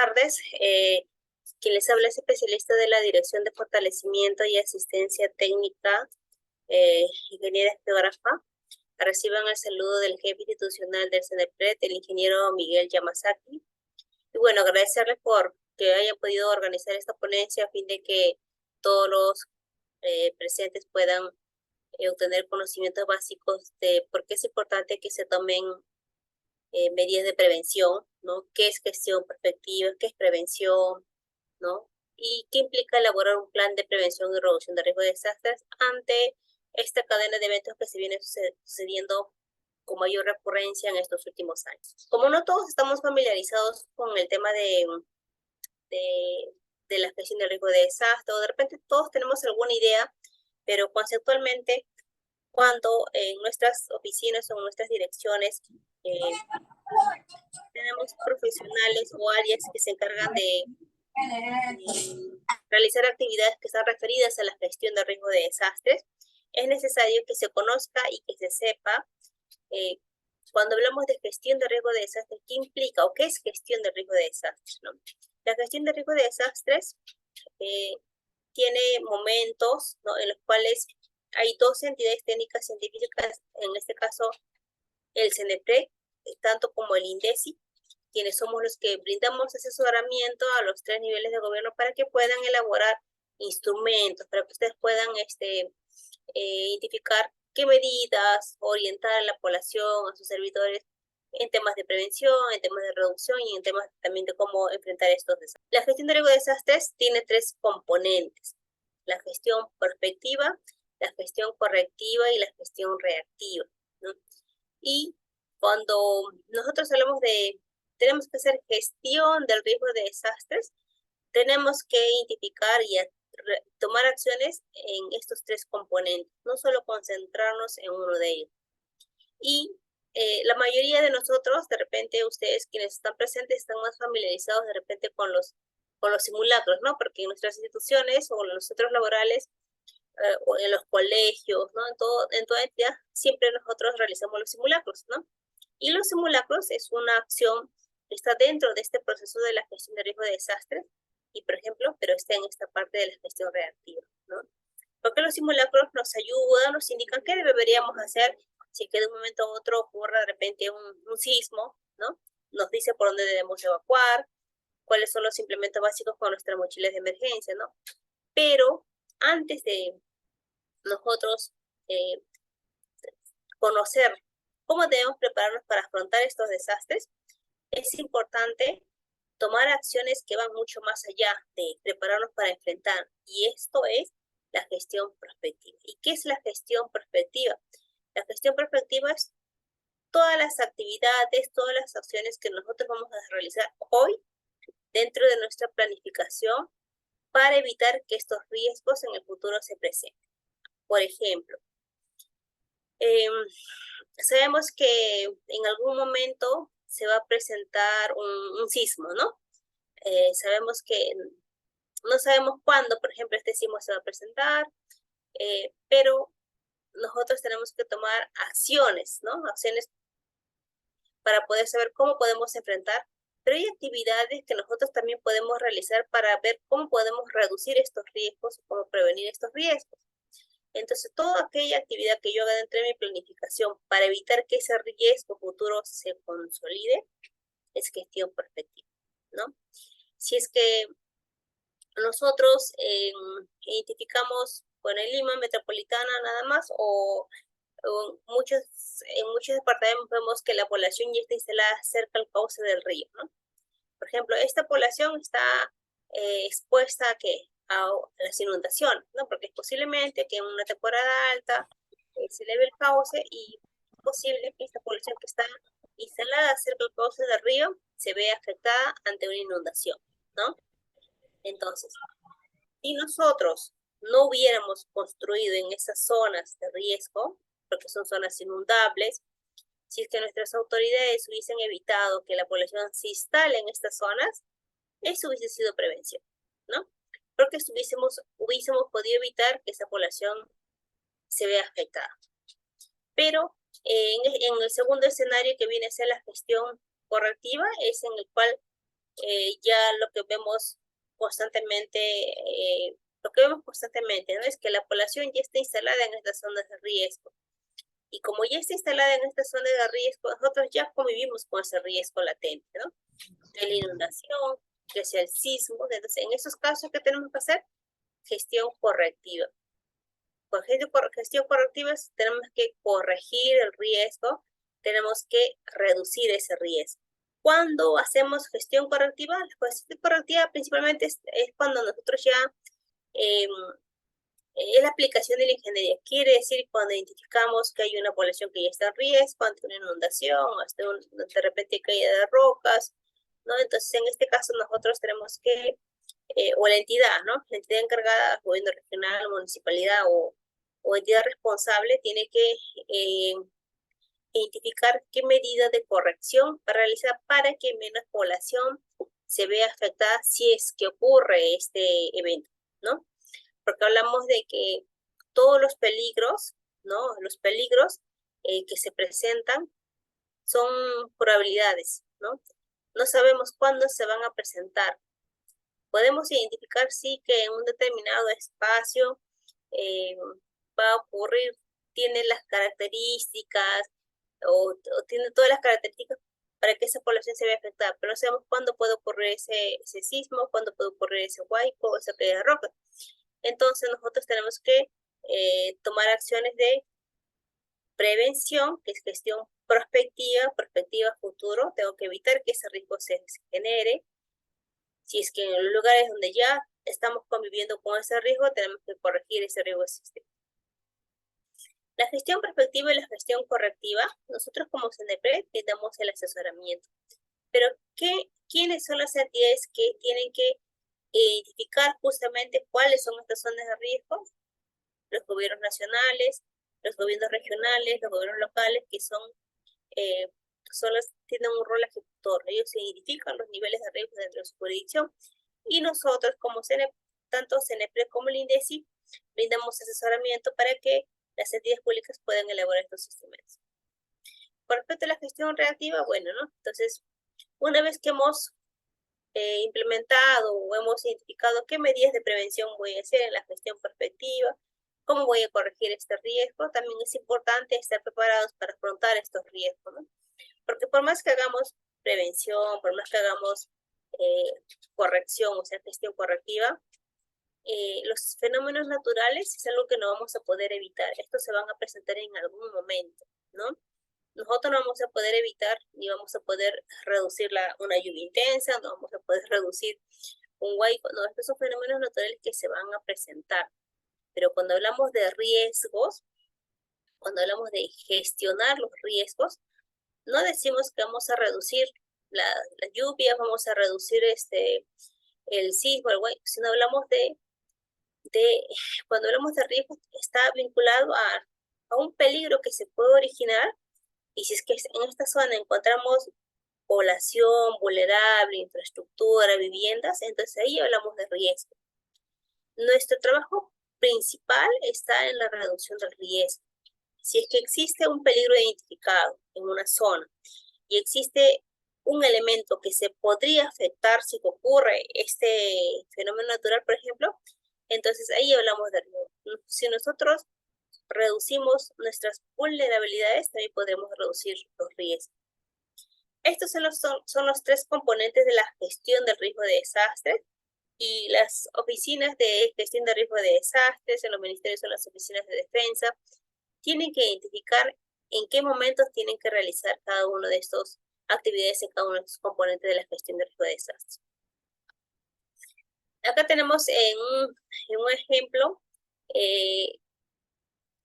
tardes. Quien les habla es especialista de la Dirección de Fortalecimiento y Asistencia Técnica, ingeniera geógrafa. Reciban el saludo del jefe institucional del CENEPRED, el ingeniero Miguel Yamasaki. Y bueno, agradecerles por que hayan podido organizar esta ponencia a fin de que todos los presentes puedan obtener conocimientos básicos de por qué es importante que se tomen medidas de prevención, ¿no? ¿Qué es gestión prospectiva? ¿Qué es prevención? ¿No? Y qué implica elaborar un plan de prevención y reducción de riesgo de desastres ante esta cadena de eventos que se viene sucediendo con mayor recurrencia en estos últimos años. Como no todos estamos familiarizados con el tema de la gestión de riesgo de desastre, o de repente todos tenemos alguna idea, pero conceptualmente, cuando en nuestras oficinas o en nuestras direcciones tenemos profesionales o áreas que se encargan de realizar actividades que están referidas a la gestión de riesgo de desastres, es necesario que se conozca y que se sepa cuando hablamos de gestión de riesgo de desastres, ¿qué implica o qué es gestión de riesgo de desastres? ¿No? La gestión de riesgo de desastres tiene momentos, ¿no?, en los cuales hay dos entidades técnicas científicas, en este caso el CENEPRED, tanto como el INDECI, quienes somos los que brindamos asesoramiento a los 3 niveles de gobierno para que puedan elaborar instrumentos, para que ustedes puedan identificar qué medidas, orientar a la población, a sus servidores, en temas de prevención, en temas de reducción y en temas también de cómo enfrentar estos desastres. La gestión de riesgo de desastres tiene 3 componentes: la gestión prospectiva, la gestión correctiva y la gestión reactiva, ¿no? Y cuando nosotros hablamos de tenemos que hacer gestión del riesgo de desastres, tenemos que identificar y tomar acciones en estos 3 componentes, no solo concentrarnos en uno de ellos. Y la mayoría de nosotros, de repente ustedes quienes están presentes están más familiarizados de repente con los simulacros, ¿no? Porque en nuestras instituciones o en los centros laborales o en los colegios, ¿no? En toda entidad siempre nosotros realizamos los simulacros, ¿no? Y los simulacros es una acción que está dentro de este proceso de la gestión de riesgo de desastres y, por ejemplo, pero está en esta parte de la gestión reactiva, ¿no? Porque los simulacros nos ayudan, nos indican qué deberíamos hacer si que de un momento a otro ocurra de repente un sismo, ¿no? Nos dice por dónde debemos evacuar, cuáles son los implementos básicos con nuestras mochilas de emergencia, ¿no? Pero antes de nosotros conocer cómo debemos prepararnos para afrontar estos desastres, es importante tomar acciones que van mucho más allá de prepararnos para enfrentar, y esto es la gestión prospectiva. ¿Y qué es la gestión prospectiva? La gestión prospectiva es todas las actividades, todas las acciones que nosotros vamos a realizar hoy dentro de nuestra planificación para evitar que estos riesgos en el futuro se presenten. Por ejemplo, sabemos que en algún momento se va a presentar un sismo, ¿no? Sabemos que no sabemos cuándo, por ejemplo, este sismo se va a presentar, pero nosotros tenemos que tomar acciones, ¿no? Acciones para poder saber cómo podemos enfrentar, pero hay actividades que nosotros también podemos realizar para ver cómo podemos reducir estos riesgos o cómo prevenir estos riesgos. Entonces, toda aquella actividad que yo haga dentro de mi planificación para evitar que ese riesgo futuro se consolide es gestión prospectiva, ¿no? Si es que nosotros identificamos, bueno, en Lima metropolitana nada más, o en muchos departamentos vemos que la población ya está instalada cerca al cauce del río, ¿no? Por ejemplo, esta población está expuesta a las inundaciones, ¿no? Porque posiblemente que en una temporada alta se eleve el cauce y es posible que esta población que está instalada cerca del cauce del río se vea afectada ante una inundación, ¿no? Entonces, si nosotros no hubiéramos construido en esas zonas de riesgo, porque son zonas inundables, si es que nuestras autoridades hubiesen evitado que la población se instale en estas zonas, eso hubiese sido prevención, ¿no? Porque hubiésemos podido evitar que esa población se vea afectada. Pero en el segundo escenario, que viene a ser la gestión correctiva, es en el cual ya lo que vemos constantemente, ¿no? Es que la población ya está instalada en estas zonas de riesgo. Y como ya está instalada en estas zonas de riesgo, nosotros ya convivimos con ese riesgo latente, ¿no? De la inundación, que sea el sismo. Entonces, en esos casos, ¿qué tenemos que hacer? Gestión correctiva. Con gestión correctiva tenemos que corregir el riesgo, tenemos que reducir ese riesgo. Cuando hacemos gestión correctiva, la gestión correctiva principalmente es cuando nosotros ya es la aplicación de la ingeniería. Quiere decir cuando identificamos que hay una población que ya está en riesgo ante una inundación, hasta de repente caída de rocas, ¿no? Entonces, en este caso nosotros tenemos que, o la entidad, ¿no? La entidad encargada, gobierno regional, municipalidad o entidad responsable, tiene que identificar qué medida de corrección para realizar para que menos población se vea afectada si es que ocurre este evento, ¿no? Porque hablamos de que todos los peligros, ¿no? Los peligros que se presentan son probabilidades, ¿no? No sabemos cuándo se van a presentar. Podemos identificar, sí, que en un determinado espacio va a ocurrir, tiene las características o tiene todas las características para que esa población se vea afectada, pero no sabemos cuándo puede ocurrir ese sismo, cuándo puede ocurrir ese huaico, esa caída de roca. Entonces nosotros tenemos que tomar acciones de prevención, que es gestión perspectiva futuro. Tengo que evitar que ese riesgo se genere. Si es que en los lugares donde ya estamos conviviendo con ese riesgo, tenemos que corregir ese riesgo existente. La gestión perspectiva y la gestión correctiva, nosotros como CNEPRED les damos el asesoramiento. Pero, ¿quiénes son las entidades que tienen que identificar justamente cuáles son estas zonas de riesgo? Los gobiernos nacionales, los gobiernos regionales, los gobiernos locales, que tienen un rol ejecutor. Ellos identifican los niveles de riesgo dentro de su jurisdicción y nosotros como tanto CNEPRED como el INDECI brindamos asesoramiento para que las entidades públicas puedan elaborar estos instrumentos. Con respecto a la gestión reactiva, bueno, ¿no? Entonces, una vez que hemos implementado o hemos identificado qué medidas de prevención voy a hacer en la gestión perspectiva, cómo voy a corregir este riesgo, también es importante estar preparados para afrontar estos riesgos, ¿no? Porque por más que hagamos prevención, por más que hagamos corrección, o sea, gestión correctiva, los fenómenos naturales es algo que no vamos a poder evitar. Estos se van a presentar en algún momento, ¿no? Nosotros no vamos a poder evitar ni vamos a poder reducir una lluvia intensa, no vamos a poder reducir un huaico, no, estos son fenómenos naturales que se van a presentar. Pero cuando hablamos de riesgos, cuando hablamos de gestionar los riesgos, no decimos que vamos a reducir la lluvia, vamos a reducir el sismo, el huaico, sino hablamos cuando hablamos de riesgos, está vinculado a un peligro que se puede originar. Y si es que en esta zona encontramos población vulnerable, infraestructura, viviendas, entonces ahí hablamos de riesgo. Nuestro trabajo principal está en la reducción del riesgo. Si es que existe un peligro identificado en una zona y existe un elemento que se podría afectar si ocurre este fenómeno natural, por ejemplo, entonces ahí hablamos de riesgo. Si nosotros reducimos nuestras vulnerabilidades, también podremos reducir los riesgos. Estos son los tres componentes de la gestión del riesgo de desastres, y las oficinas de gestión de riesgo de desastres en los ministerios o las oficinas de defensa tienen que identificar en qué momentos tienen que realizar cada uno de estos actividades en cada uno de estos componentes de la gestión de riesgo de desastres. Acá tenemos en un ejemplo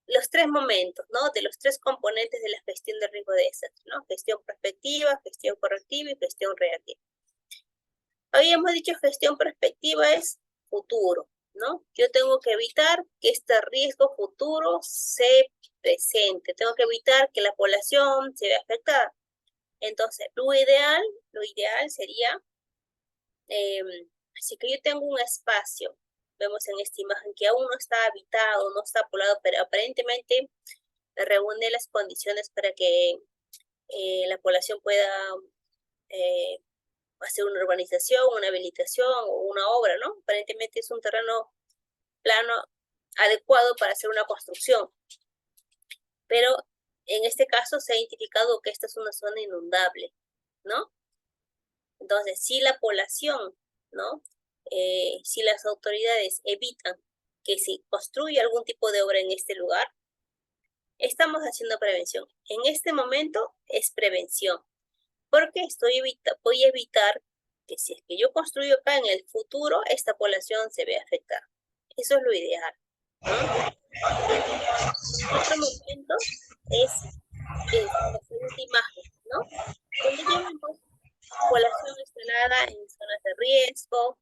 los tres momentos, ¿no? De los tres componentes de la gestión de riesgo de desastre, ¿no? Gestión prospectiva, gestión correctiva y gestión reactiva. Habíamos dicho gestión prospectiva es futuro, ¿no? Yo tengo que evitar que este riesgo futuro se presente. Tengo que evitar que la población se vea afectada. Entonces, lo ideal sería, si que yo tengo un espacio, vemos en esta imagen que aún no está habitado, no está poblado, pero aparentemente reúne las condiciones para que la población pueda hacer una urbanización, una habilitación o una obra, ¿no? Aparentemente es un terreno plano adecuado para hacer una construcción. Pero en este caso se ha identificado que esta es una zona inundable, ¿no? Entonces, si la población, ¿no? Si las autoridades evitan que se construya algún tipo de obra en este lugar, estamos haciendo prevención. En este momento es prevención, porque voy a evitar que si es que yo construyo acá en el futuro, esta población se vea afectada. Eso es lo ideal, ¿no? Otro momento es la siguiente imagen, ¿no? Donde ya vemos población instalada en zonas de riesgo,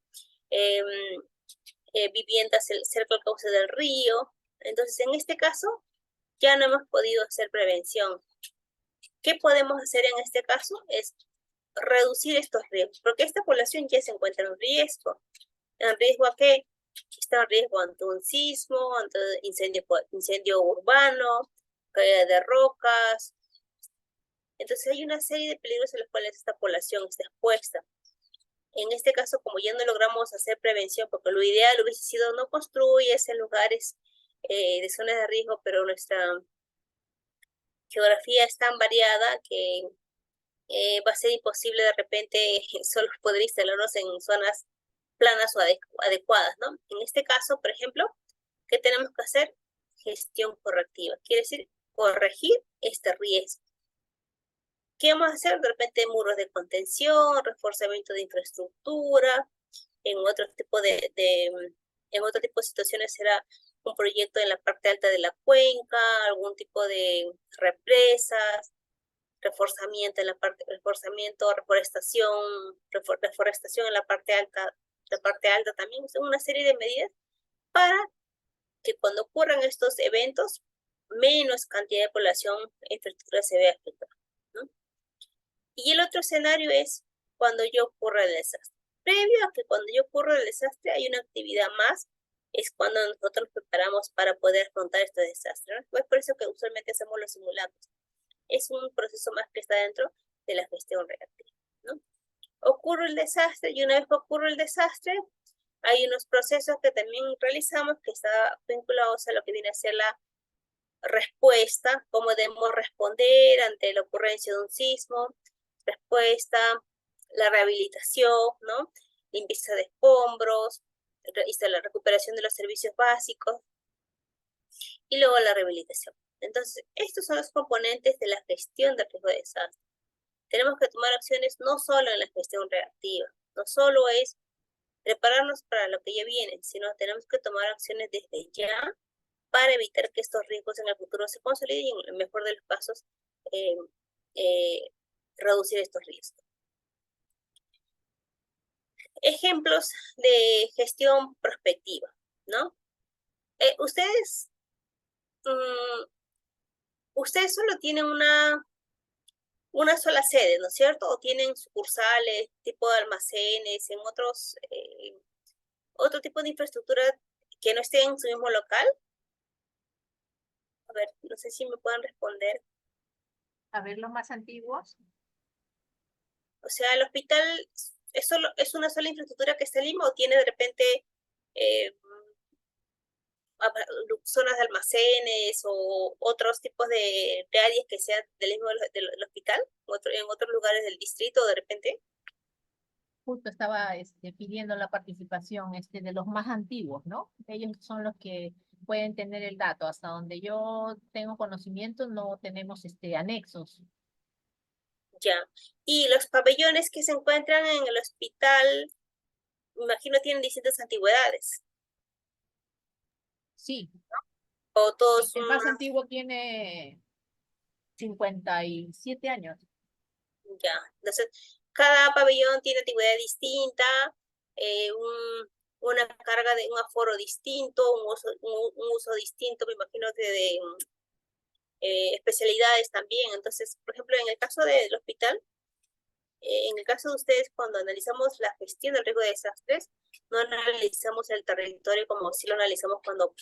em, viviendas cerca del cauce del río. Entonces, en este caso, ya no hemos podido hacer prevención. ¿Qué podemos hacer en este caso? Es reducir estos riesgos, porque esta población ya se encuentra en riesgo. ¿En riesgo a qué? Está en riesgo ante un sismo, ante incendio urbano, caída de rocas. Entonces hay una serie de peligros a los cuales esta población está expuesta. En este caso, como ya no logramos hacer prevención, porque lo ideal hubiese sido no construyes en lugares de zonas de riesgo, pero nuestra geografía es tan variada que va a ser imposible de repente solo poder instalarnos en zonas planas o adecuadas, ¿no? En este caso, por ejemplo, ¿qué tenemos que hacer? Gestión correctiva. Quiere decir corregir este riesgo. ¿Qué vamos a hacer? De repente muros de contención, reforzamiento de infraestructura, en otro tipo en otro tipo de situaciones será un proyecto en la parte alta de la cuenca, algún tipo de represas, reforzamiento en reforzamiento, reforestación en la parte alta también, son una serie de medidas para que cuando ocurran estos eventos, menos cantidad de población e infraestructura se vea afectada, ¿no? Y el otro escenario es cuando ya ocurra el desastre. Previo a que cuando ya ocurra el desastre hay una actividad más, es cuando nosotros nos preparamos para poder afrontar este desastre, ¿no? Es por eso que usualmente hacemos los simulacros. Es un proceso más que está dentro de la gestión reactiva, ¿no? Ocurre el desastre y una vez que ocurre el desastre, hay unos procesos que también realizamos que están vinculados a lo que viene a ser la respuesta, cómo debemos responder ante la ocurrencia de un sismo, respuesta, la rehabilitación, ¿no? Limpieza de escombros, la recuperación de los servicios básicos y luego la rehabilitación. Entonces, estos son los componentes de la gestión del riesgo de desastre. Tenemos que tomar acciones no solo en la gestión reactiva, no solo es prepararnos para lo que ya viene, sino tenemos que tomar acciones desde ya para evitar que estos riesgos en el futuro se consoliden y en el mejor de los casos eh, eh, reducir estos riesgos. Ejemplos de gestión prospectiva, ¿no? Ustedes, ustedes solo tienen una sola sede, ¿no es cierto? O tienen sucursales, tipo de almacenes, en otro tipo de infraestructura que no esté en su mismo local. A ver, no sé si me pueden responder. A ver, los más antiguos. O sea, el hospital es una sola infraestructura que está en Lima o tiene de repente eh, zonas de almacenes o otros tipos de áreas que sean del mismo del hospital, en otros lugares del distrito de repente. Justo estaba pidiendo la participación de los más antiguos, ¿no? Ellos son los que pueden tener el dato. Hasta donde yo tengo conocimiento, no tenemos anexos. Ya. Y los pabellones que se encuentran en el hospital, me imagino tienen distintas antigüedades. Sí, O todos el más antiguo tiene 57 años. ya. Entonces, cada pabellón tiene antigüedad distinta, eh, un, una carga de un aforo distinto, un uso distinto, me imagino, de especialidades también. Entonces, por ejemplo, en el caso del hospital, en el caso de ustedes, cuando analizamos la gestión del riesgo de desastres, no analizamos el territorio como si lo analizamos cuando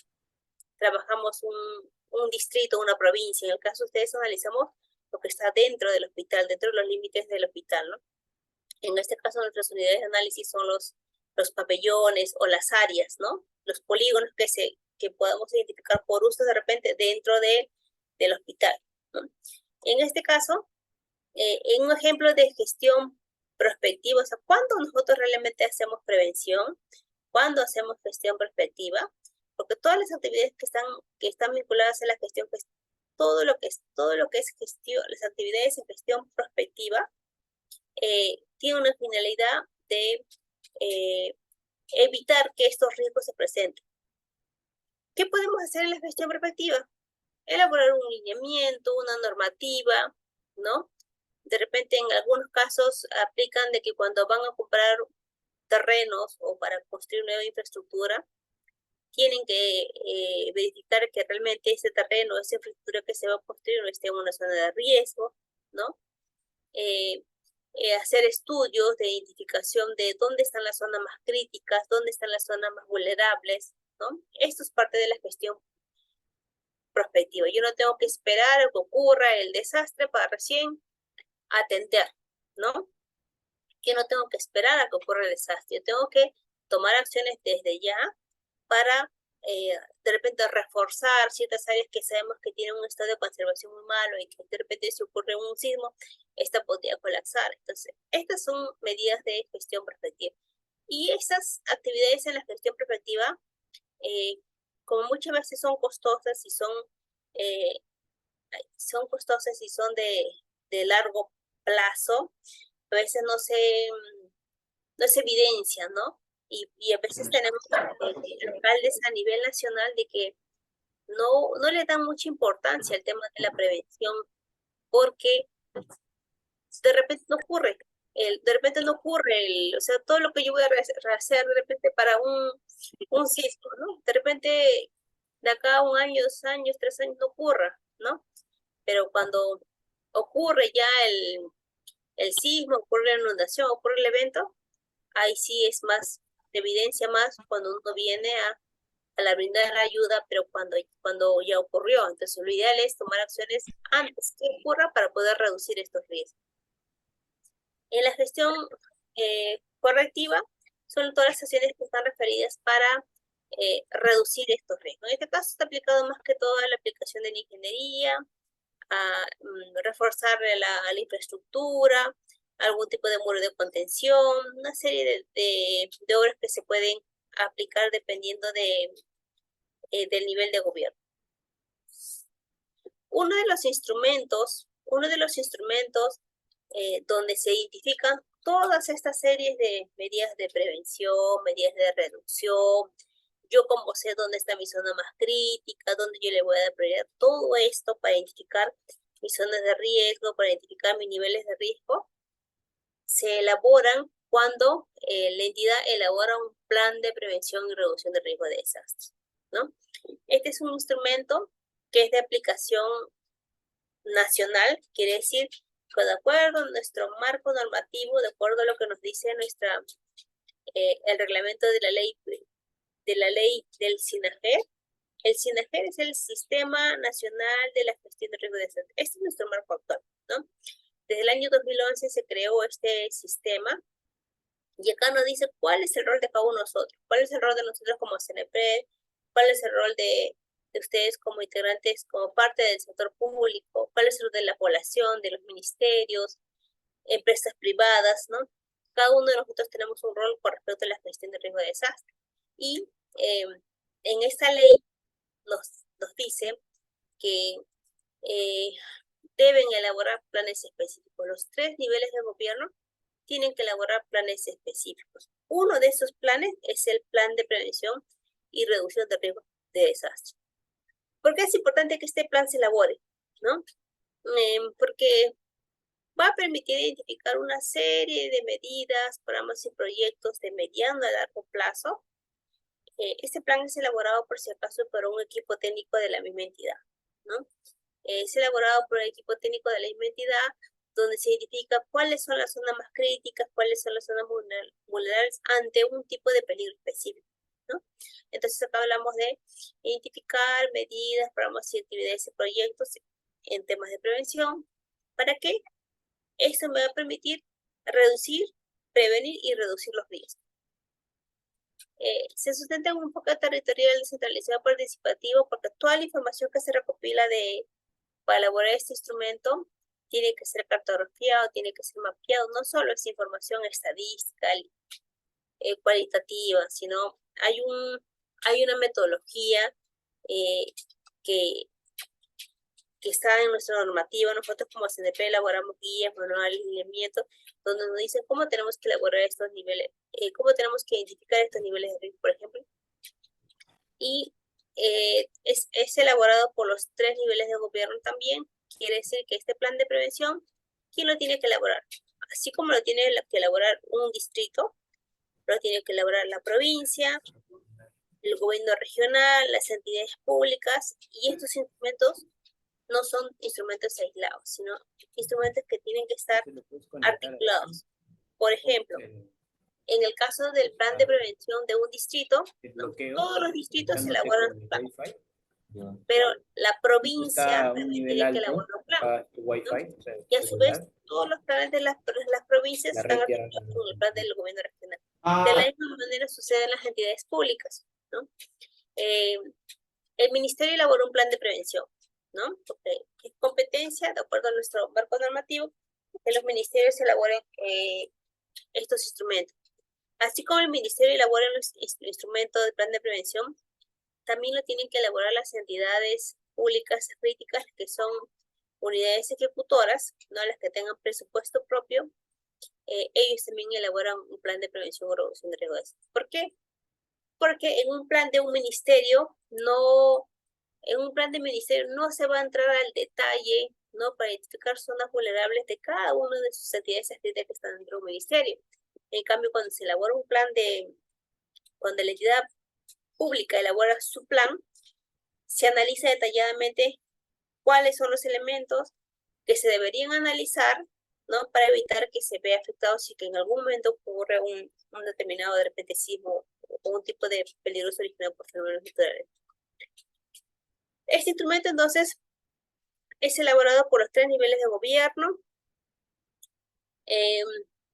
trabajamos un distrito, una provincia. En el caso de ustedes, analizamos lo que está dentro del hospital, dentro de los límites del hospital, ¿no? En este caso, nuestras unidades de análisis son los pabellones o las áreas, ¿no? Los polígonos que podemos identificar por uso de repente dentro del hospital, ¿no? En este caso, en un ejemplo de gestión prospectiva, o sea, ¿cuándo nosotros realmente hacemos prevención? ¿Cuándo hacemos gestión prospectiva? Porque todas las actividades que están vinculadas a la gestión, pues, todo lo que es gestión, las actividades en gestión prospectiva, tiene una finalidad de eh, evitar que estos riesgos se presenten. ¿Qué podemos hacer en la gestión prospectiva? Elaborar un lineamiento, una normativa, ¿no? De repente, en algunos casos, aplican de que cuando van a comprar terrenos o para construir nueva infraestructura, tienen que verificar que realmente ese terreno, esa infraestructura que se va a construir no esté en una zona de riesgo, ¿no? Eh, hacer estudios de identificación de dónde están las zonas más críticas, dónde están las zonas más vulnerables, ¿no? Esto es parte de la gestión prospectiva. Yo no tengo que esperar a que ocurra el desastre para recién atender, ¿no? Yo no tengo que esperar a que ocurra el desastre. Yo tengo que tomar acciones desde ya para de repente reforzar ciertas áreas que sabemos que tienen un estado de conservación muy malo y que de repente si ocurre un sismo, esta podría colapsar. Entonces, estas son medidas de gestión prospectiva. Y esas actividades en la gestión prospectiva, eh, como muchas veces eh, son costosas y son de largo plazo, a veces no se evidencia, ¿no? Y a veces tenemos alcaldes a nivel nacional de que no le dan mucha importancia al tema de la prevención porque de repente no ocurre. De repente no ocurre, o sea, todo lo que yo voy a hacer de repente para un sismo, ¿no? De repente de acá a un año, 2 años, 3 años no ocurra, ¿no? Pero cuando ocurre ya el sismo, ocurre la inundación, ocurre el evento, ahí sí es más, de evidencia más cuando uno viene a la brindar la ayuda, pero cuando ya ocurrió. Entonces, lo ideal es tomar acciones antes que ocurra para poder reducir estos riesgos. En la gestión correctiva, son todas las acciones que están referidas para reducir estos riesgos. En este caso está aplicado más que todo a la aplicación de la ingeniería, a reforzar la infraestructura, algún tipo de muro de contención, una serie de obras que se pueden aplicar dependiendo del nivel de gobierno. Uno de los instrumentos donde se identifican todas estas series de medidas de prevención, medidas de reducción, yo como sé dónde está mi zona más crítica, dónde yo le voy a dar prioridad, todo esto para identificar mis zonas de riesgo, para identificar mis niveles de riesgo, se elaboran cuando la entidad elabora un plan de prevención y reducción de riesgo de desastres, ¿no? Este es un instrumento que es de aplicación nacional, quiere decir que de acuerdo a nuestro marco normativo, de acuerdo a lo que nos dice el reglamento de la ley del SINAGER, el SINAGER es el Sistema Nacional de la Gestión de Riesgo de Desastres. Este es nuestro marco actual, ¿no? Desde el año 2011 se creó este sistema y acá nos dice cuál es el rol de cada uno de nosotros, cuál es el rol de nosotros como CNP, cuál es el rol de ustedes como integrantes, como parte del sector público, cuál es el rol de la población, de los ministerios, empresas privadas, ¿no? Cada uno de nosotros tenemos un rol con respecto a la gestión de riesgo de desastre. Y en esta ley nos dice que deben elaborar planes específicos. Los 3 niveles de gobierno tienen que elaborar planes específicos. Uno de esos planes es el plan de prevención y reducción de riesgo de desastre. ¿Por qué es importante que este plan se elabore? ¿No? Porque va a permitir identificar una serie de medidas, programas y proyectos de mediano a largo plazo. Este plan es elaborado, por si acaso, por un equipo técnico de la misma entidad, ¿no? Es elaborado por el equipo técnico de la misma entidad, donde se identifica cuáles son las zonas más críticas, cuáles son las zonas vulnerables ante un tipo de peligro específico, ¿no? Entonces acá hablamos de identificar medidas, programas y actividades y proyectos en temas de prevención. ¿Para qué? Esto me va a permitir reducir prevenir y reducir los riesgos. Se sustenta en un enfoque territorial descentralizado participativo porque toda la información que se recopila para elaborar este instrumento tiene que ser cartografiado, tiene que ser mapeado, no solo es información estadística, cualitativa, sino hay una metodología que, que está en nuestra normativa. Nosotros como CNP elaboramos guías, manuales, lineamientos, donde nos dicen cómo tenemos que elaborar estos niveles, cómo tenemos que identificar estos niveles de riesgo, por ejemplo. Y es elaborado por los 3 niveles de gobierno también. Quiere decir que este plan de prevención, ¿quién lo tiene que elaborar? Así como lo tiene que elaborar un distrito, lo tiene que elaborar la provincia, el gobierno regional, las entidades públicas, y estos instrumentos no son instrumentos aislados, sino instrumentos que tienen que estar articulados. Por ejemplo, en el caso del plan de prevención de un distrito, ¿no? Todos los distritos elaboran su plan, pero la provincia también tiene que elaborar un plan, ¿no? Y a su vez, todos los planes de las provincias están articulados con el plan del gobierno regional. De la misma manera sucede en las entidades públicas, ¿no? El ministerio elabora un plan de prevención, ¿no? Porque es competencia, de acuerdo a nuestro marco normativo, que los ministerios elaboren estos instrumentos. Así como el ministerio elabora el instrumento de plan de prevención, también lo tienen que elaborar las entidades públicas críticas, que son unidades ejecutoras, ¿no? Las que tengan presupuesto propio. Ellos también elaboran un plan de prevención o reducción de riesgos. ¿Por qué? Porque en un plan de un ministerio no se va a entrar al detalle, ¿no? Para identificar zonas vulnerables de cada una de sus entidades adscritas que están dentro de un ministerio. En cambio, cuando se elabora un plan cuando la entidad pública elabora su plan, se analiza detalladamente cuáles son los elementos que se deberían analizar, ¿no? Para evitar que se vea afectado si que en algún momento ocurre un determinado de repente sismo o un tipo de peligroso originado por fenómenos naturales. Este instrumento, entonces, es elaborado por los 3 niveles de gobierno.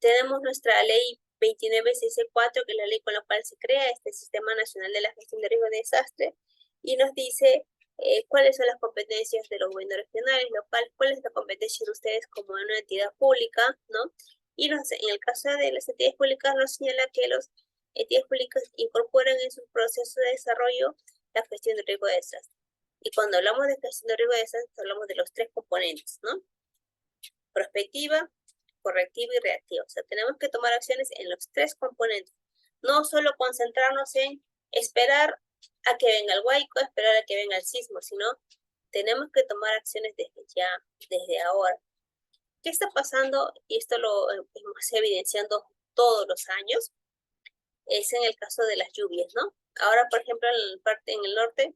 Tenemos nuestra ley 2964, que es la ley con la cual se crea este Sistema Nacional de la Gestión de Riesgo de Desastre, y nos dice cuáles son las competencias de los gobiernos regionales, locales, cuál es la competencia de ustedes como una entidad pública, ¿no? Y en el caso de las entidades públicas nos señala que las entidades públicas incorporan en su proceso de desarrollo la gestión de riesgo de desastre. Y cuando hablamos de gestión de riesgo de desastre, hablamos de los 3 componentes, ¿no? Prospectiva, correctiva y reactiva. O sea, tenemos que tomar acciones en los 3 componentes. No solo concentrarnos en esperar a que venga el huaico, esperar a que venga el sismo, sino tenemos que tomar acciones desde ya, desde ahora. ¿Qué está pasando? Y esto lo hemos evidenciando todos los años. Es en el caso de las lluvias, ¿no? Ahora, por ejemplo, en el norte,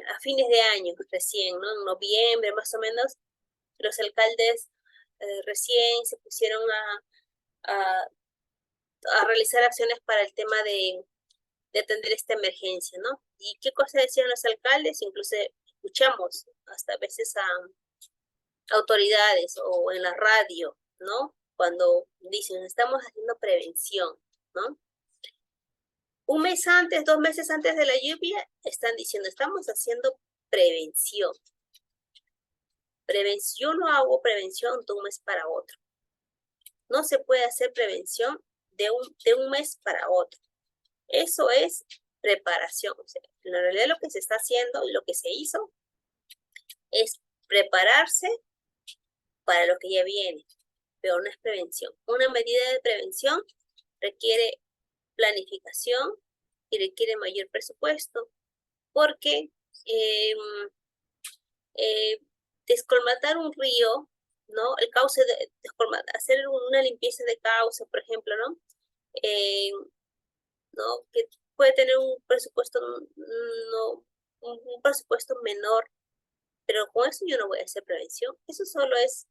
a fines de año recién, ¿no? En noviembre más o menos, los alcaldes recién se pusieron a realizar acciones para el tema de atender esta emergencia, ¿no? ¿Y qué cosa decían los alcaldes? Incluso escuchamos hasta a veces a autoridades o en la radio, ¿no? Cuando dicen, estamos haciendo prevención, ¿no? Un mes antes, 2 meses antes de la lluvia, están diciendo, estamos haciendo prevención. Prevención, no hago prevención de un mes para otro. No se puede hacer prevención de un mes para otro. Eso es preparación. O sea, en realidad lo que se está haciendo y lo que se hizo es prepararse para lo que ya viene, pero no es prevención. Una medida de prevención requiere planificación y requiere mayor presupuesto, porque descolmatar un río, ¿no? El cauce de hacer una limpieza de cauce, por ejemplo, ¿no? ¿No? Que puede tener un presupuesto, no, un presupuesto menor, pero con eso yo no voy a hacer prevención. Eso solo es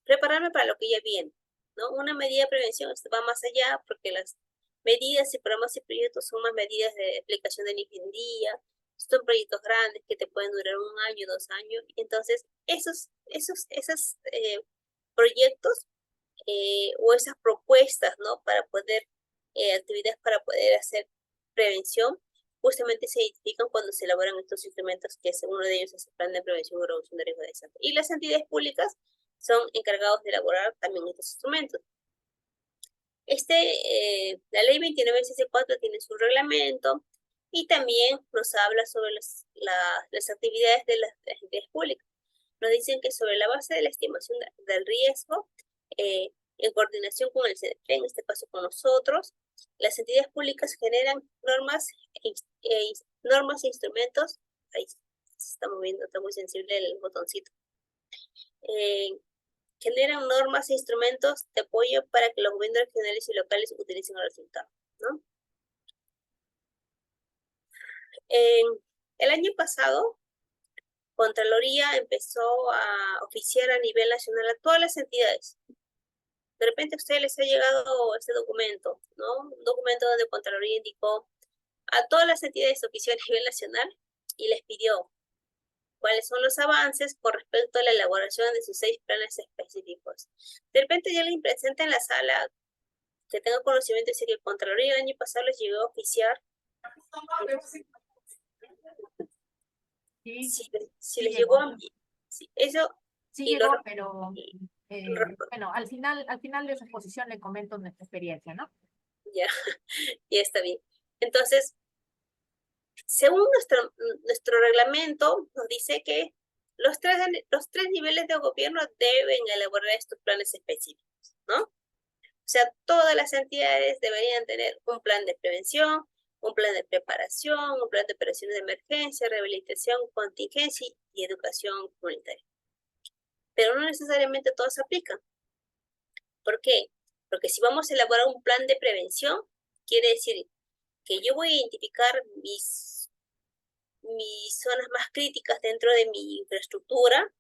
prepararme para lo que ya viene, ¿no? Una medida de prevención va más allá, porque las medidas y programas y proyectos son más medidas de aplicación de ingeniería, son proyectos grandes que te pueden durar 1 año, 2 años, y entonces esas proyectos o esas propuestas, ¿no? Para poder, actividades para poder hacer prevención, justamente se identifican cuando se elaboran estos instrumentos, que uno de ellos es el Plan de Prevención y Reducción de Riesgo de Desastre. Y las entidades públicas son encargados de elaborar también estos instrumentos. La ley 2964 tiene su reglamento y también nos habla sobre las actividades de las entidades públicas. Nos dicen que sobre la base de la estimación del riesgo, en coordinación con el CNP, en este caso con nosotros, las entidades públicas generan normas e instrumentos. Ahí se está moviendo, está muy sensible el botoncito. Generan normas e instrumentos de apoyo para que los gobiernos regionales y locales utilicen el resultado, ¿no? El año pasado, Contraloría empezó a oficiar a nivel nacional a todas las entidades. De repente a ustedes les ha llegado este documento, ¿no? Un documento donde Contraloría indicó a todas las entidades oficiales a nivel nacional y les pidió cuáles son los avances con respecto a la elaboración de sus 6 planes específicos. De repente ya les presenta en la sala que tengo conocimiento, dice que el Contraloría el año pasado les llegó a oficiar. Sí, si les llegó a... Sí, eso... Sí y llegó, lo, pero y, bueno, al final de su exposición le comento nuestra experiencia, ¿no? ya, ya está bien. Entonces, según nuestro reglamento, nos dice que los tres niveles de gobierno deben elaborar estos planes específicos, ¿no? O sea, todas las entidades deberían tener un plan de prevención, un plan de preparación, un plan de operaciones de emergencia, rehabilitación, contingencia y educación comunitaria. Pero no necesariamente todos aplican. ¿Por qué? Porque si vamos a elaborar un plan de prevención, quiere decir que yo voy a identificar mis zonas más críticas dentro de mi infraestructura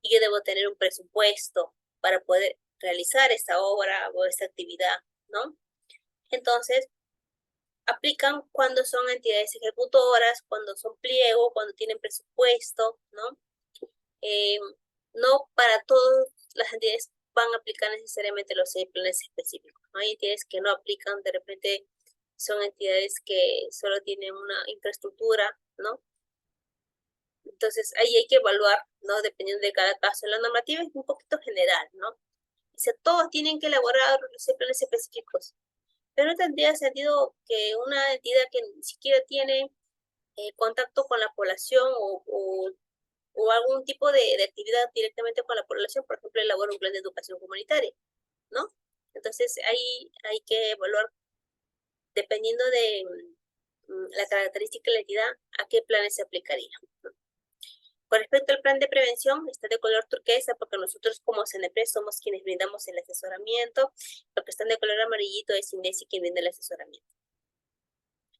y yo debo tener un presupuesto para poder realizar esta obra o esta actividad, ¿no? Entonces, aplican cuando son entidades ejecutoras, cuando son pliego, cuando tienen presupuesto, ¿no? Eh, no para todas las entidades van a aplicar necesariamente los 6 planes específicos, ¿no? Hay entidades que no aplican, de repente son entidades que solo tienen una infraestructura, ¿no? Entonces, ahí hay que evaluar, ¿no? Dependiendo de cada caso. La normativa es un poquito general, ¿no? Dice, todos tienen que elaborar los planes específicos, pero no tendría sentido que una entidad que ni siquiera tiene contacto con la población o algún tipo de actividad directamente con la población, por ejemplo, elabora un plan de educación comunitaria, ¿no? Entonces, ahí hay que evaluar, dependiendo de la característica de la entidad, a qué planes se aplicaría, ¿no? Con respecto al plan de prevención, está de color turquesa porque nosotros como CNP somos quienes brindamos el asesoramiento. Lo que está de color amarillito es INDECI quien brinda el asesoramiento.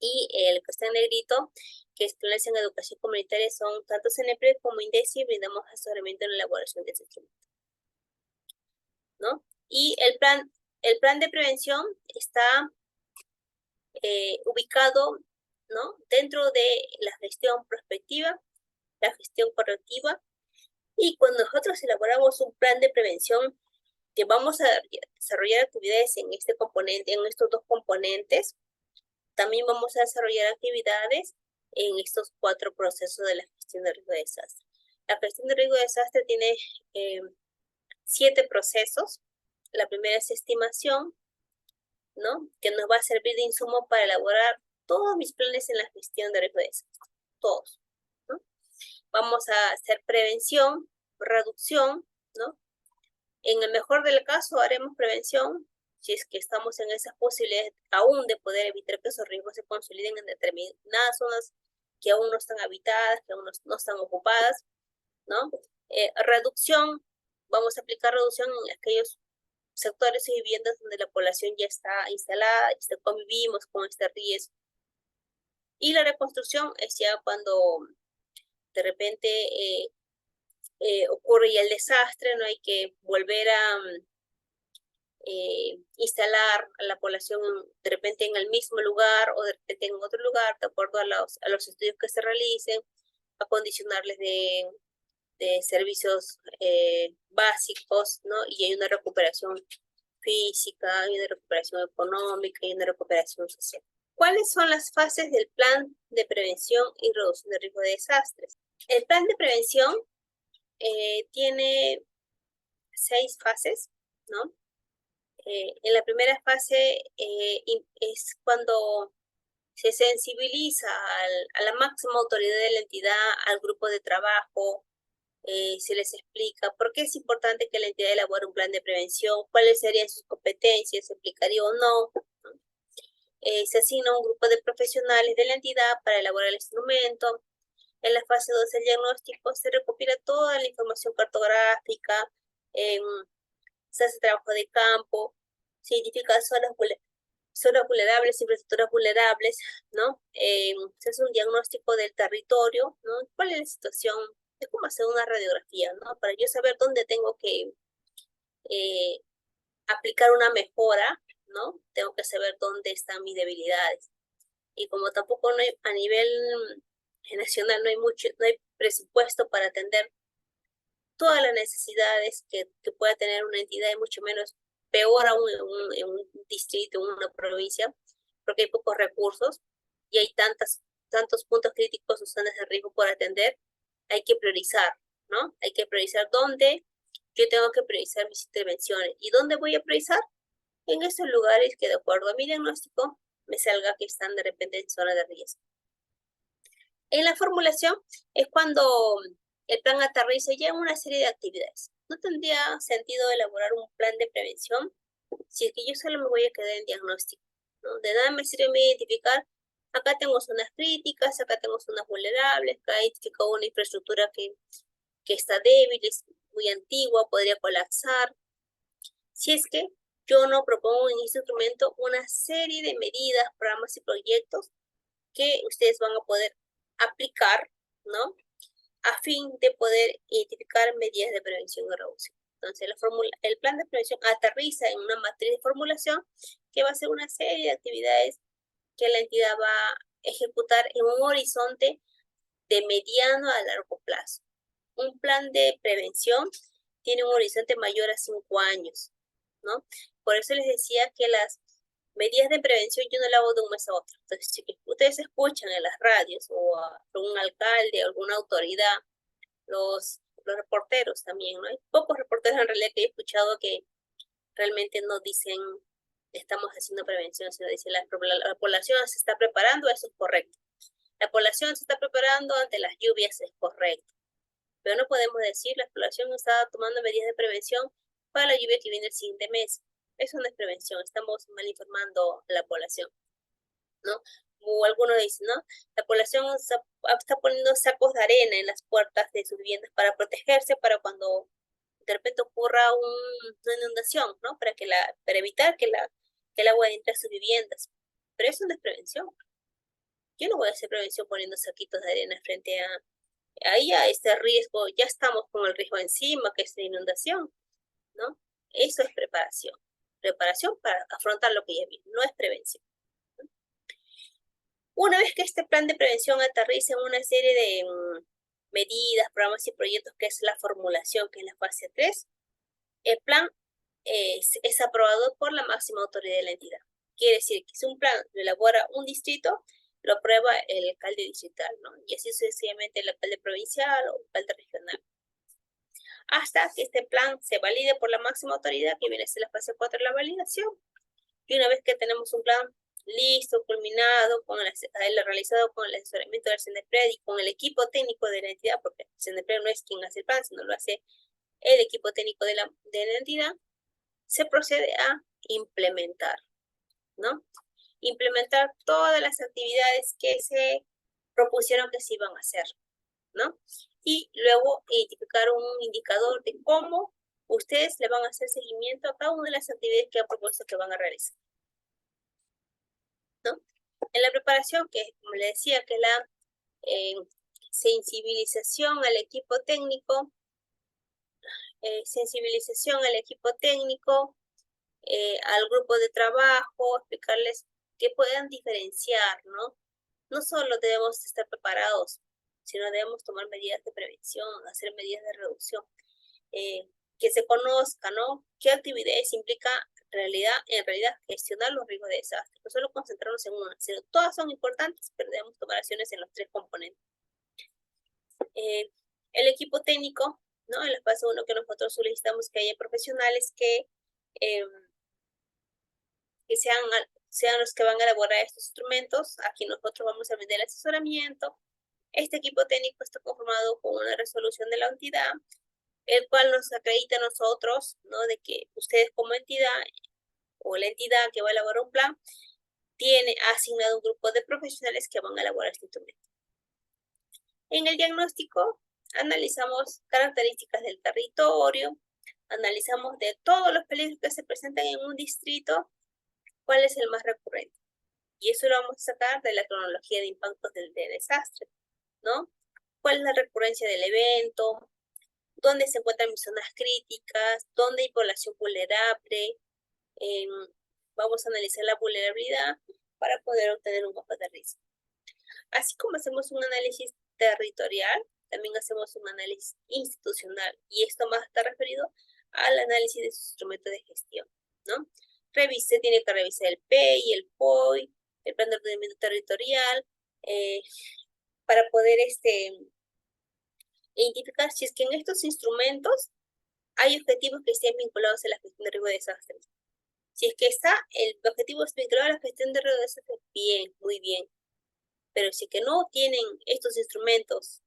Y el que está en negrito, que es planes en educación comunitaria, son tanto CNP como INDECI, brindamos asesoramiento en la elaboración de ese instrumento, ¿no? Y el plan de prevención está ubicado, ¿no? Dentro de la gestión prospectiva, la gestión correctiva. Y cuando nosotros elaboramos un plan de prevención, que vamos a desarrollar actividades en este componente, en estos 2 componentes, también vamos a desarrollar actividades en estos 4 procesos de la gestión de riesgo de desastre. La gestión de riesgo de desastre tiene 7 procesos. La primera es estimación, ¿no? Que nos va a servir de insumo para elaborar todos mis planes en la gestión de riesgo de desastre, todos, ¿no? Vamos a hacer prevención, reducción, ¿no? En el mejor del caso haremos prevención si es que estamos en esas posibilidades aún de poder evitar que esos riesgos se consoliden en determinadas zonas que aún no están habitadas, que aún no están ocupadas, ¿no? Reducción, vamos a aplicar reducción en aquellos sectores y viviendas donde la población ya está instalada, convivimos con este riesgo. Y la reconstrucción es ya cuando de repente ocurre ya el desastre, no hay que volver a instalar a la población de repente en el mismo lugar o de repente en otro lugar, de acuerdo a los estudios que se realicen, acondicionarles de servicios básicos, ¿no? Y hay una recuperación física, hay una recuperación económica y una recuperación social. ¿Cuáles son las fases del plan de prevención y reducción de riesgo de desastres? El plan de prevención tiene 6 fases, ¿no? En la primera fase es cuando se sensibiliza a la máxima autoridad de la entidad, al grupo de trabajo, se les explica por qué es importante que la entidad elabore un plan de prevención, cuáles serían sus competencias, se aplicaría o no. Se asigna un grupo de profesionales de la entidad para elaborar el instrumento. En la fase 2 del diagnóstico se recopila toda la información cartográfica, se hace trabajo de campo, se identifican zonas vulnerables, infraestructuras vulnerables, ¿no? Se hace un diagnóstico del territorio, ¿no? ¿Cuál es la situación? Es como hacer una radiografía, ¿no? Para yo saber dónde tengo que aplicar una mejora, ¿no? Tengo que saber dónde están mis debilidades. Y como tampoco no hay, a nivel nacional no hay presupuesto para atender todas las necesidades que pueda tener una entidad y mucho menos peor aún en un distrito, en una provincia, porque hay pocos recursos y hay tantos puntos críticos o zonas de riesgo por atender, hay que priorizar, ¿no? Hay que priorizar dónde yo tengo que priorizar mis intervenciones. ¿Y dónde voy a priorizar? En esos lugares que de acuerdo a mi diagnóstico me salga que están de repente en zona de riesgo. En la formulación es cuando el plan aterriza ya en una serie de actividades. No tendría sentido elaborar un plan de prevención si es que yo solo me voy a quedar en diagnóstico, ¿no? De nada me sirve identificar, acá tengo zonas críticas, acá tengo zonas vulnerables, acá identifico una infraestructura que está débil, es muy antigua, podría colapsar. Si es que yo no propongo en este instrumento una serie de medidas, programas y proyectos que ustedes van a poder aplicar, ¿no? A fin de poder identificar medidas de prevención y reducción. Entonces, el plan de prevención aterriza en una matriz de formulación que va a ser una serie de actividades que la entidad va a ejecutar en un horizonte de mediano a largo plazo. Un plan de prevención tiene un horizonte mayor a 5 años, ¿no? Por eso les decía que las medidas de prevención yo no las hago de un mes a otro. Entonces, si ustedes escuchan en las radios o a un alcalde, alguna autoridad, los reporteros también, ¿no? Hay pocos reporteros en realidad que he escuchado que realmente no dicen estamos haciendo prevención, sino dicen la población se está preparando, eso es correcto. La población se está preparando ante las lluvias, es correcto. Pero no podemos decir la población está tomando medidas de prevención para la lluvia que viene el siguiente mes. Eso no es prevención, estamos mal informando a la población, ¿no? O algunos dicen, ¿no? La población está poniendo sacos de arena en las puertas de sus viviendas para protegerse para cuando de repente ocurra una inundación, ¿no? Para evitar que el agua entre a sus viviendas. Pero eso no es prevención. Yo no voy a hacer prevención poniendo saquitos de arena frente a este riesgo. Ya estamos con el riesgo encima, que es la inundación, ¿no? Eso es preparación. Preparación para afrontar lo que ya viene, no es prevención. Una vez que este plan de prevención aterriza en una serie de medidas, programas y proyectos, que es la formulación, que es la fase 3, el plan es aprobado por la máxima autoridad de la entidad. Quiere decir que si un plan lo elabora un distrito, lo aprueba el alcalde distrital, ¿no? Y así sucesivamente el alcalde provincial o el alcalde regional. Hasta que este plan se valide por la máxima autoridad, que viene a ser la fase 4 de la validación. Y una vez que tenemos un plan listo, culminado, realizado con el asesoramiento del CENEPRED y con el equipo técnico de la entidad, porque el CENEPRED no es quien hace el plan, sino lo hace el equipo técnico de la entidad, se procede a implementar, ¿no? Implementar todas las actividades que se propusieron que se iban a hacer, ¿no? Y luego identificar un indicador de cómo ustedes le van a hacer seguimiento a cada una de las actividades que ha propuesto que van a realizar, ¿no? En la preparación, que como le decía, que la sensibilización al equipo técnico, al grupo de trabajo, explicarles que puedan diferenciar, ¿no? No solo debemos estar preparados, sino debemos tomar medidas de prevención, hacer medidas de reducción, que se conozca, ¿no? ¿Qué actividades implica en realidad gestionar los riesgos de desastre? No solo concentrarnos en una, sino todas son importantes, pero debemos tomar acciones en los tres componentes. El equipo técnico, ¿no? En la fase 1 que nosotros solicitamos que haya profesionales que sean los que van a elaborar estos instrumentos. Aquí nosotros vamos a vender el asesoramiento. Este equipo técnico está conformado con una resolución de la entidad, el cual nos acredita a nosotros, ¿no? De que ustedes como entidad o la entidad que va a elaborar un plan tiene asignado un grupo de profesionales que van a elaborar este instrumento. En el diagnóstico analizamos características del territorio, analizamos de todos los peligros que se presentan en un distrito, cuál es el más recurrente. Y eso lo vamos a sacar de la cronología de impactos de desastre, ¿no? ¿Cuál es la recurrencia del evento? ¿Dónde se encuentran mis zonas críticas? ¿Dónde hay población vulnerable? Vamos a analizar la vulnerabilidad para poder obtener un mapa de riesgo. Así como hacemos un análisis territorial, también hacemos un análisis institucional, y esto más está referido al análisis de sus instrumentos de gestión, ¿no? Tiene que revisar el PEI, el POI, el plan de ordenamiento territorial, para poder identificar si es que en estos instrumentos hay objetivos que estén vinculados a la gestión de riesgo de desastres. Si es que el objetivo es vinculado a la gestión de riesgo de desastres, bien, muy bien. Pero si es que no tienen estos instrumentos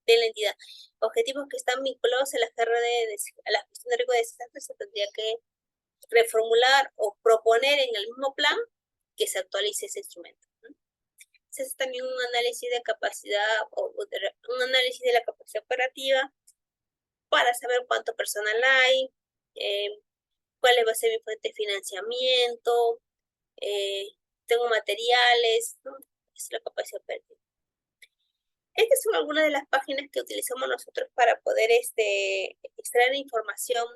de la entidad, objetivos que están vinculados a la gestión de riesgo de desastres, se tendría que reformular o proponer en el mismo plan que se actualice ese instrumento. Se hace también un análisis de capacidad un análisis de la capacidad operativa para saber cuánto personal hay, cuál va a ser mi fuente de financiamiento, tengo materiales, ¿no? Es la capacidad operativa. Estas son algunas de las páginas que utilizamos nosotros para poder extraer información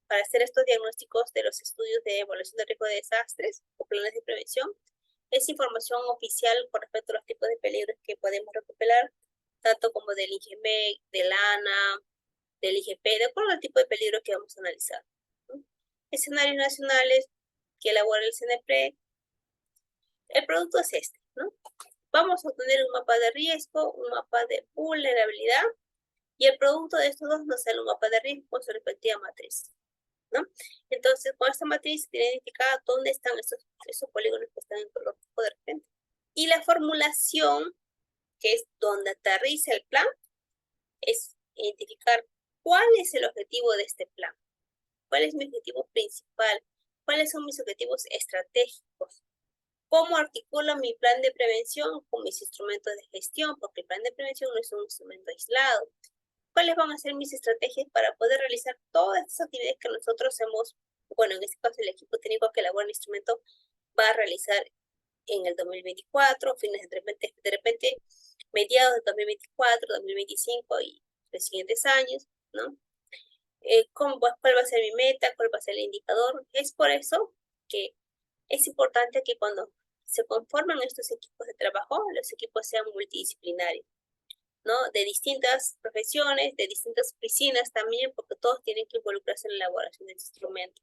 para hacer estos diagnósticos de los estudios de evaluación de riesgo de desastres o planes de prevención. Es información oficial con respecto a los tipos de peligros que podemos recopilar, tanto como del INGEMEC, del ANA, del IGP, de acuerdo al tipo de peligro que vamos a analizar. Escenarios nacionales que elabora el CNEPRE. El producto es este, ¿no? Vamos a obtener un mapa de riesgo, un mapa de vulnerabilidad, y el producto de estos dos nos sale un mapa de riesgo con su respectiva matriz, ¿no? Entonces, con esta matriz tiene identificada dónde están esos polígonos que están en color rojo de repente. Y la formulación, que es donde aterriza el plan, es identificar cuál es el objetivo de este plan, cuál es mi objetivo principal, cuáles son mis objetivos estratégicos, cómo articulo mi plan de prevención con mis instrumentos de gestión, porque el plan de prevención no es un instrumento aislado. ¿Cuáles van a ser mis estrategias para poder realizar todas estas actividades que nosotros en este caso el equipo técnico que elabora el instrumento va a realizar en el 2024, de repente mediados de 2024, 2025 y los siguientes años, ¿no? ¿Cuál va a ser mi meta? ¿Cuál va a ser el indicador? Es por eso que es importante que cuando se conforman estos equipos de trabajo, los equipos sean multidisciplinarios, ¿no? De distintas profesiones, de distintas oficinas también, porque todos tienen que involucrarse en la elaboración del instrumento.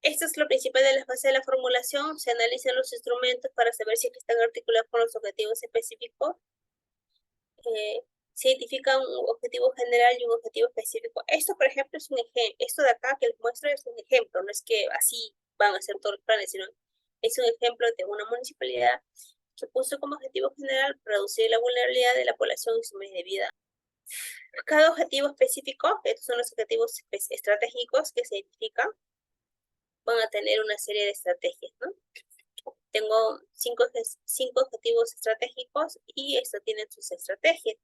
Esto es lo principal de la fase de la formulación. Se analizan los instrumentos para saber si están articulados con los objetivos específicos. Se identifica un objetivo general y un objetivo específico. Esto, por ejemplo, es un ejemplo. Esto de acá que les muestro es un ejemplo. No es que así van a ser todos los planes, sino es un ejemplo de una municipalidad que puso como objetivo general reducir la vulnerabilidad de la población y su medio de vida. Cada objetivo específico, estos son los objetivos estratégicos que se identifican, van a tener una serie de estrategias, ¿no? Tengo cinco objetivos estratégicos y estos tienen sus estrategias.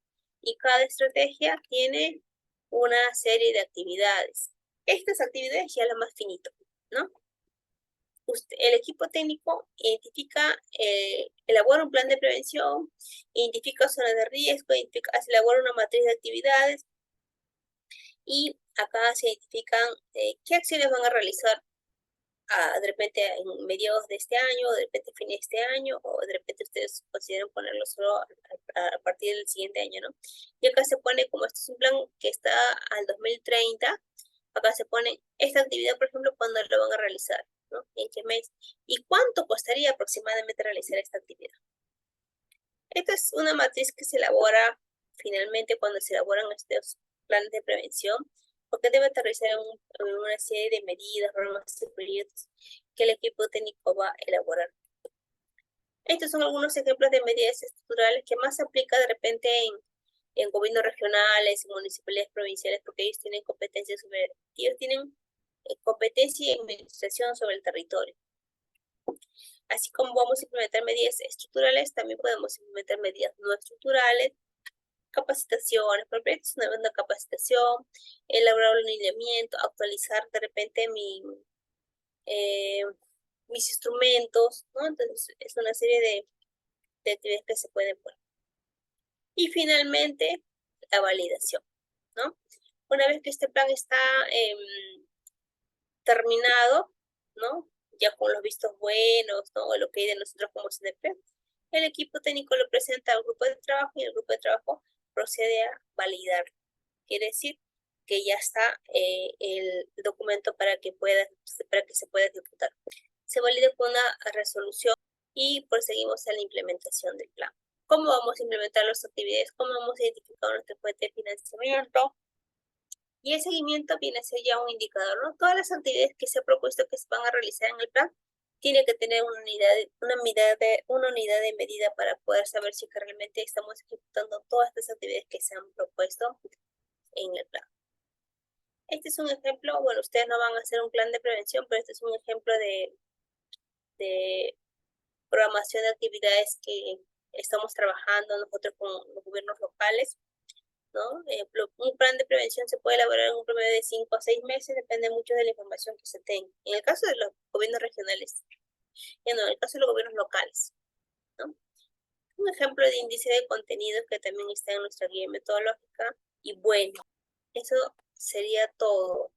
Y cada estrategia tiene una serie de actividades. Estas actividades ya las más finito, ¿no? El equipo técnico elabora un plan de prevención, identifica zonas de riesgo, elabora una matriz de actividades y acá se identifican qué acciones van a realizar de repente en mediados de este año, de repente fin de este año, o de repente ustedes consideran ponerlo solo a partir del siguiente año, ¿no? Y acá se pone, como este es un plan que está al 2030, acá se pone esta actividad, por ejemplo, cuándo lo van a realizar, ¿no? ¿En qué mes? ¿Y cuánto costaría aproximadamente realizar esta actividad? Esta es una matriz que se elabora finalmente cuando se elaboran estos planes de prevención, porque debe aterrizar en una serie de medidas, programas y proyectos que el equipo técnico va a elaborar. Estos son algunos ejemplos de medidas estructurales que más se aplica de repente en gobiernos regionales, en municipalidades provinciales, porque ellos tienen competencia y administración sobre el territorio. Así como vamos a implementar medidas estructurales, también podemos implementar medidas no estructurales, capacitaciones, proyectos de una capacitación, elaborar un lineamiento, actualizar de repente mis instrumentos, ¿no? Entonces, es una serie de actividades que se pueden poner. Y finalmente, la validación, ¿no? Una vez que este plan está terminado, ¿no? Ya con los vistos buenos, ¿no? O lo que hay de nosotros como CNP, el equipo técnico lo presenta al grupo de trabajo y el grupo de trabajo procede a validar. Quiere decir que ya está el documento para que se pueda ejecutar. Se valida con una resolución y proseguimos a la implementación del plan. ¿Cómo vamos a implementar las actividades? ¿Cómo vamos a identificar nuestra fuente de financiamiento? Y el seguimiento viene a ser ya un indicador, ¿no? Todas las actividades que se ha propuesto que se van a realizar en el plan tiene que tener una unidad de medida para poder saber si realmente estamos ejecutando todas estas actividades que se han propuesto en el plan. Este es un ejemplo, bueno, ustedes no van a hacer un plan de prevención, pero este es un ejemplo de programación de actividades que estamos trabajando nosotros con los gobiernos locales, ¿no? Un plan de prevención se puede elaborar en un promedio de 5 a 6 meses, depende mucho de la información que se tenga. En el caso de los gobiernos regionales, en el caso de los gobiernos locales, ¿no? Un ejemplo de índice de contenidos que también está en nuestra guía metodológica. Y bueno, eso sería todo.